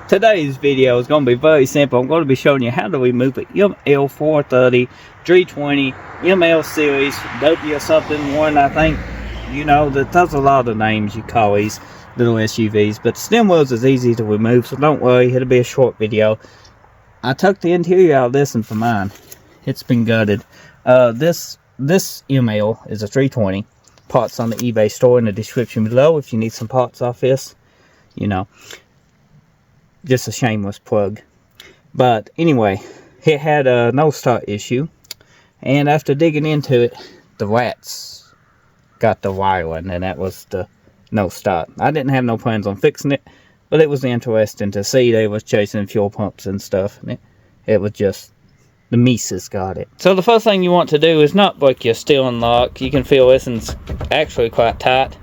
today's video is going to be very simple. I'm going to be showing you how do we move an ML430, 320, ML series, W something one, I think. You know, there's a lot of names you call these little SUVs, but the stem wheels is easy to remove, so don't worry, it'll be a short video. I took the interior out of this one for mine. It's been gutted. This ML is a 320. Parts on the eBay store in the description below if you need some parts off this. You know, just a shameless plug. But anyway, it had a no start issue, and after digging into it, the rats got the wiring, and that was the no start. I didn't have no plans on fixing it, but it was interesting to see they was chasing fuel pumps and stuff, and it was just the Mises got it. So the first thing you want to do is not break your steering lock. You can feel this one's actually quite tight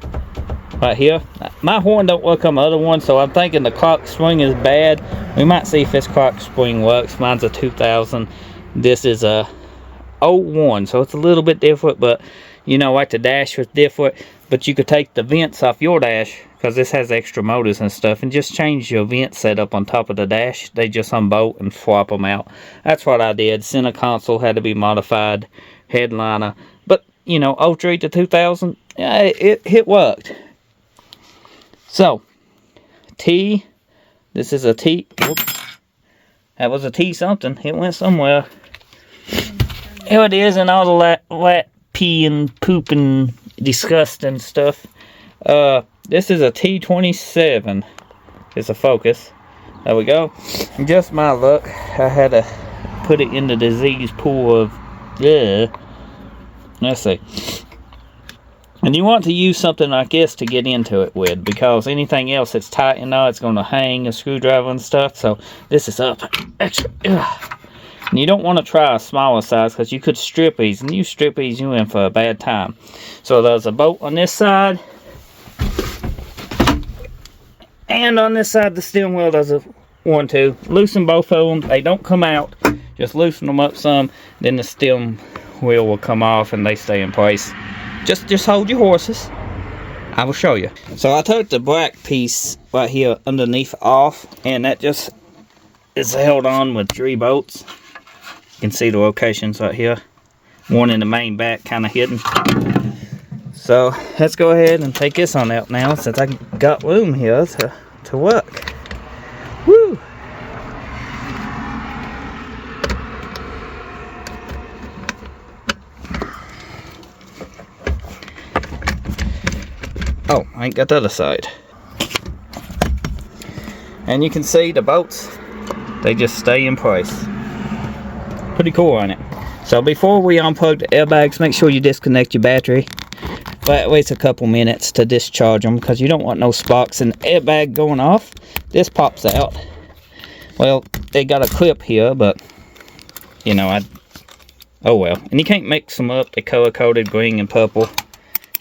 right here. My horn don't work on the other one, so I'm thinking the crock spring is bad. We might see if this crock spring works. Mine's a 2000. This is a 01, so it's a little bit different, but you know, like the dash was different. But you could take the vents off your dash, because this has extra motors and stuff, and just change your vent setup on top of the dash. They just unbolt and swap them out. That's what I did. Center console had to be modified, headliner, but you know, 03 to 2000, yeah, it worked. So T, this is a T. Oops, that was a T something. It went somewhere. Here it is, and all the lat pee and poop and disgusting stuff. This is a T27. It's a Focus. There we go. Just my luck, I had to put it in the disease pool of let's see. And you want to use something like this to get into it with, because anything else that's tight, you know, it's going to hang a screwdriver and stuff. So this is up extra. And you don't want to try a smaller size, because you could strip these, and you strip these, you're in for a bad time. So there's a bolt on this side, and on this side the steering wheel does a 1-2. Loosen both of them. They don't come out. Just loosen them up some, then the steering wheel will come off and they stay in place. Just hold your horses. I will show you. So I took the black piece right here underneath off, and that just is held on with 3 bolts. You can see the locations right here. One in the main back, kind of hidden. So let's go ahead and take this on out now, since I got room here to work. Woo! Oh, I ain't got the other side. And you can see the bolts, they just stay in place. Pretty cool on it. So before we unplug the airbags, make sure you disconnect your battery. That waits a couple minutes to discharge them, because you don't want no sparks in the airbag going off. This pops out. Well, they got a clip here, but you know, oh well. And you can't mix them up. They color coded green and purple.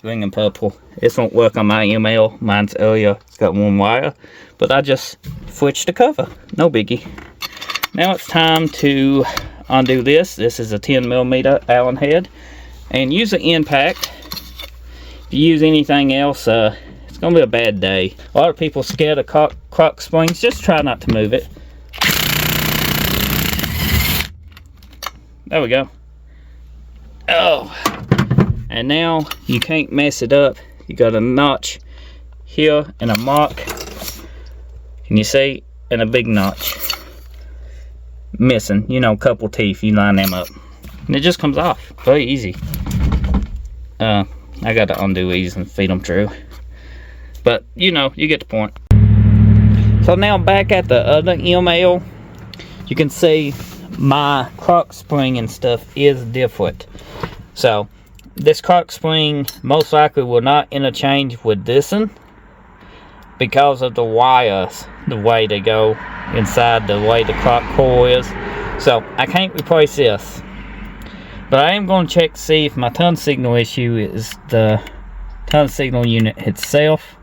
Green and purple. This won't work on my ML. Mine's earlier. It's got 1 wire. But I just switched the cover. No biggie. Now it's time to undo this. This is a 10mm Allen head. And use an impact. If you use anything else, it's going to be a bad day. A lot of people scared of crock springs. Just try not to move it. There we go. Oh. And now you can't mess it up. You got a notch here and a mark. Can you see? And a big notch. Missing. You know, a couple teeth. You line them up. And it just comes off. Very easy. I got to undo these and feed them through. But, you know, you get the point. So now back at the other ML, you can see my crock spring and stuff is different. So this crock spring most likely will not interchange with this one, because of the wires, the way they go inside, the way the crock coil is. So I can't replace this, but I am going to check to see if my turn signal issue is the turn signal unit itself.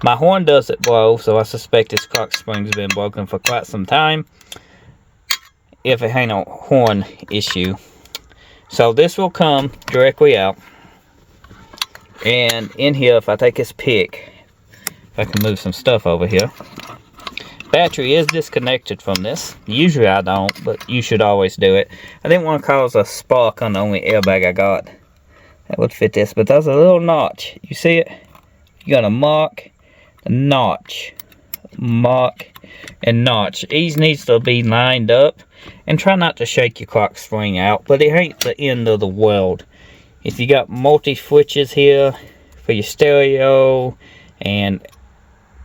My horn doesn't blow, so I suspect this crock spring's been broken for quite some time, if it ain't a horn issue. So this will come directly out, and in here, if I take this pick, if I can move some stuff over here, battery is disconnected from this. Usually I don't, but you should always do it. I didn't want to cause a spark on the only airbag I got that would fit this, but there's a little notch. You see it? You gotta mark the notch. Mark and notch. These needs to be lined up, and try not to shake your clock spring out, but it ain't the end of the world. If you got multi switches here for your stereo and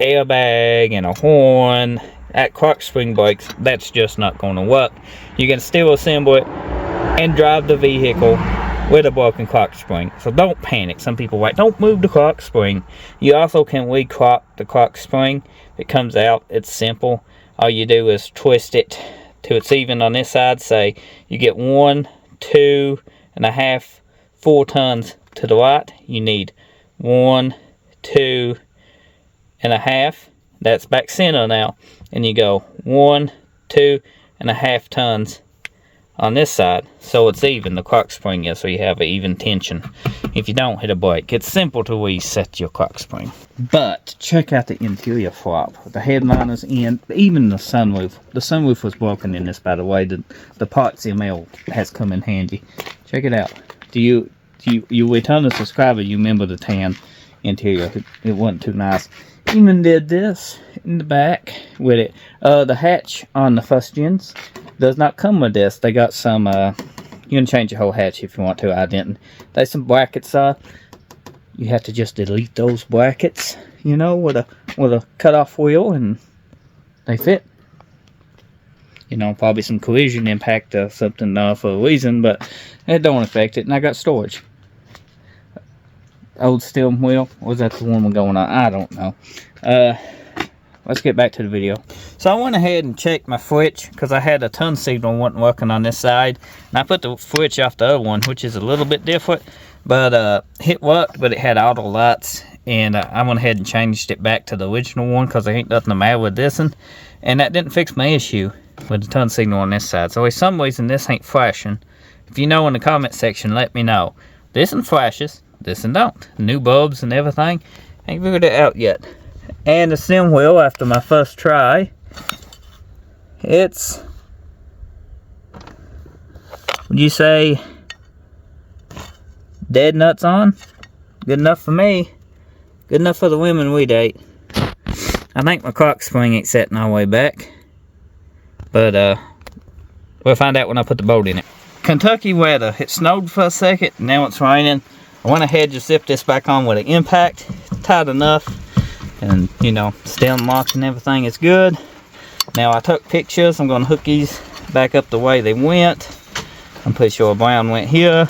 airbag and a horn, that clock spring breaks, that's just not going to work. You can still assemble it and drive the vehicle with a broken clock spring. So don't panic. Some people like, don't move the clock spring. You also can reclock the clock spring. If it comes out, it's simple. All you do is twist it till it's even on this side. Say you get 1, 2.5 full tons to the right. You need 1, 2.5. That's back center now. And you go 1, 2.5 tons on this side, so it's even. The clock spring is, so you have an even tension. If you don't hit a brake, it's simple to reset your clock spring. But check out the interior flop. The headliner's in, even the sunroof. The sunroof was broken in this, by the way. The parts ML has come in handy. Check it out. You return a subscriber, you remember the tan interior. It wasn't too nice. Even did this in the back with it. The hatch on the first gens does not come with this. They got some, you can change your whole hatch if you want to. I didn't. There's some brackets, you have to just delete those brackets, you know, with a cut-off wheel, and they fit. You know, probably some collision impact or something for a reason, but it don't affect it. And I got storage. Old steering wheel, was that the one we're going on? I don't know. Let's get back to the video. So I went ahead and checked my switch, because I had a turn signal wasn't working on this side, and I put the switch off the other one, which is a little bit different, but it worked, but it had auto lights, and I went ahead and changed it back to the original one, because there ain't nothing the matter with this one, and that didn't fix my issue with the turn signal on this side. So for some reason this ain't flashing. If you know in the comment section, let me know. This one flashes, this one don't. New bulbs and everything, ain't figured it out yet. And the steering wheel, after my first try, it's, would you say, dead nuts on? Good enough for me. Good enough for the women we date. I think my clock spring ain't setting all the way back, but we'll find out when I put the bolt in it. Kentucky weather. It snowed for a second, now it's raining. I went ahead and just zipped this back on with an impact, tight enough, and you know, still locked and everything is good. Now I took pictures. I'm going to hook these back up the way they went. I'm pretty sure brown went here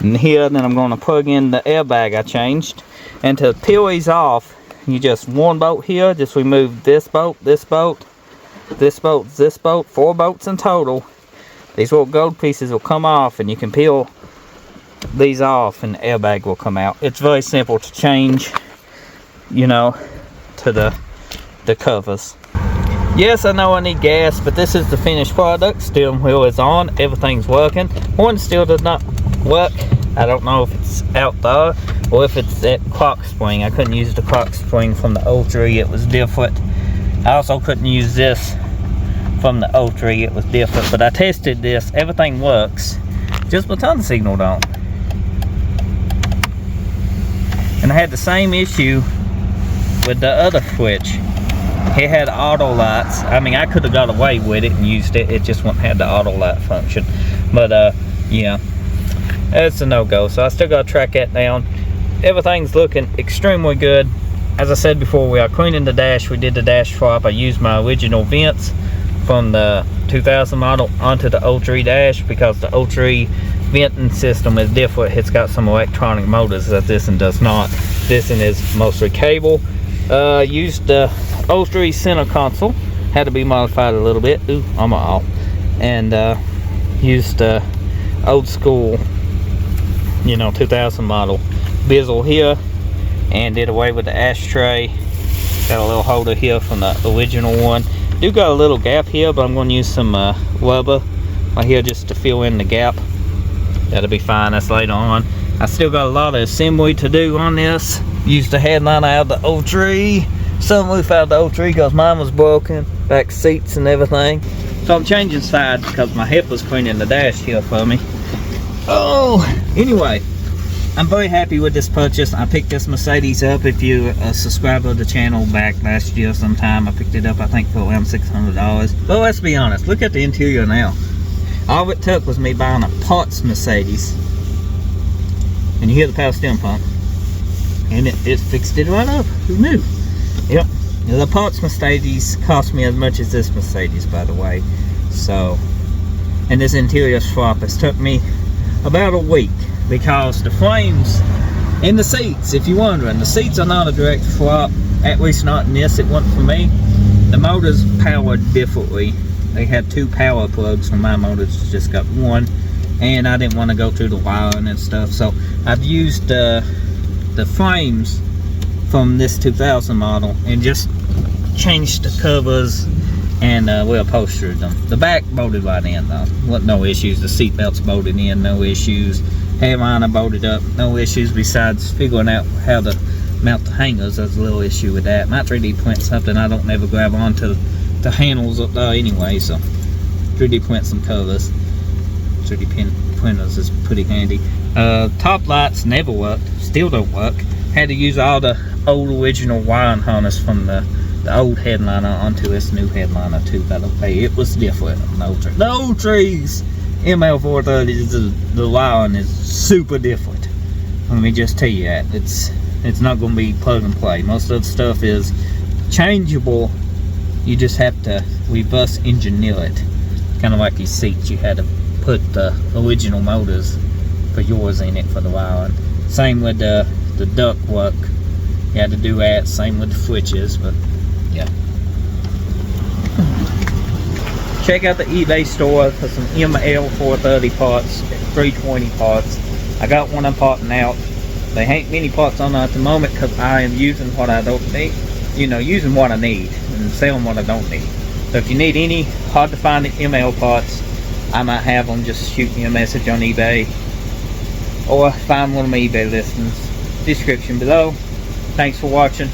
and here. Then I'm going to plug in the airbag I changed. And to peel these off, you just one bolt here, just remove this bolt, this bolt, this bolt, this bolt, 4 bolts in total. These little gold pieces will come off, and you can peel these off and the airbag will come out. It's very simple to change, you know, to the covers. Yes, I know I need gas, but this is the finished product. Steering wheel is on, everything's working. Horn still does not work. I don't know if it's out there or if it's that clock spring. I couldn't use the clock spring from the old tree, it was different. I also couldn't use this from the old tree, it was different. But I tested this, everything works, just my turn signal don't. And I had the same issue with the other switch. It had auto lights. I mean, I could have got away with it and used it. It just wouldn't have the auto light function. But yeah, it's a no-go. So I still got to track that down. Everything's looking extremely good. As I said before, we are cleaning the dash. We did the dash swap. I used my original vents from the 2000 model onto the 03 dash, because the 03 venting system is different. It's got some electronic motors that this one does not. This one is mostly cable. Used the 03 center console, had to be modified a little bit. Ooh, I'm off. And used the old school, you know, 2000 model bezel here, and did away with the ashtray. Got a little holder here from the original one. Do got a little gap here, but I'm going to use some rubber right here just to fill in the gap. That'll be fine. That's later on. I still got a lot of assembly to do on this. Used the headliner out of the 03, sunroof out of the 03 because mine was broken. back seats and everything. So I'm changing sides because my hip was cleaning the dash here for me. Oh, anyway, I'm very happy with this purchase. I picked this Mercedes up. If you're a subscriber of the channel back last year sometime, I picked it up I think for around $600. But let's be honest, look at the interior now. All it took was me buying a parts Mercedes. And you hear the power steering pump. And it fixed it right up. Who knew? Yep. The parts Mercedes cost me as much as this Mercedes, by the way. So, and this interior swap has took me about a week, because the frames and the seats, if you're wondering, the seats are not a direct swap, at least not in this. It wasn't for me. The motors powered differently. They had 2 power plugs, for my motors just got 1, and I didn't want to go through the wiring and stuff, so I've used the frames from this 2000 model and just changed the covers and we upholstered them. The back bolted right in though, wasn't no issues. The seat belts bolted in, no issues. Headliner bolted up, no issues, besides figuring out how to mount the hangers. There's a little issue with that. My 3D print something I don't never grab onto the handles up there anyway, so 3D print some covers. 3D printers is pretty handy. Top lights never worked, still don't work. Had to use all the old original wiring harness from the old headliner onto this new headliner too, by the way. It was different. No trees! ML430, the wiring is super different. Let me just tell you that. It's not going to be plug and play. Most of the stuff is changeable. You just have to reverse engineer it. Kind of like these seats, you had to put the original motors for yours in it for the wiring. Same with the duct work, you had to do that. Same with the switches, but yeah. Check out the eBay store for some ML430 parts, 320 parts. I got one I'm parting out. There ain't many parts on there at the moment because I am using what I don't need. You know, using what I need and selling what I don't need. So if you need any hard to find ML parts, I might have them. Just shoot me a message on eBay or find one of my eBay listings. Description below. Thanks for watching.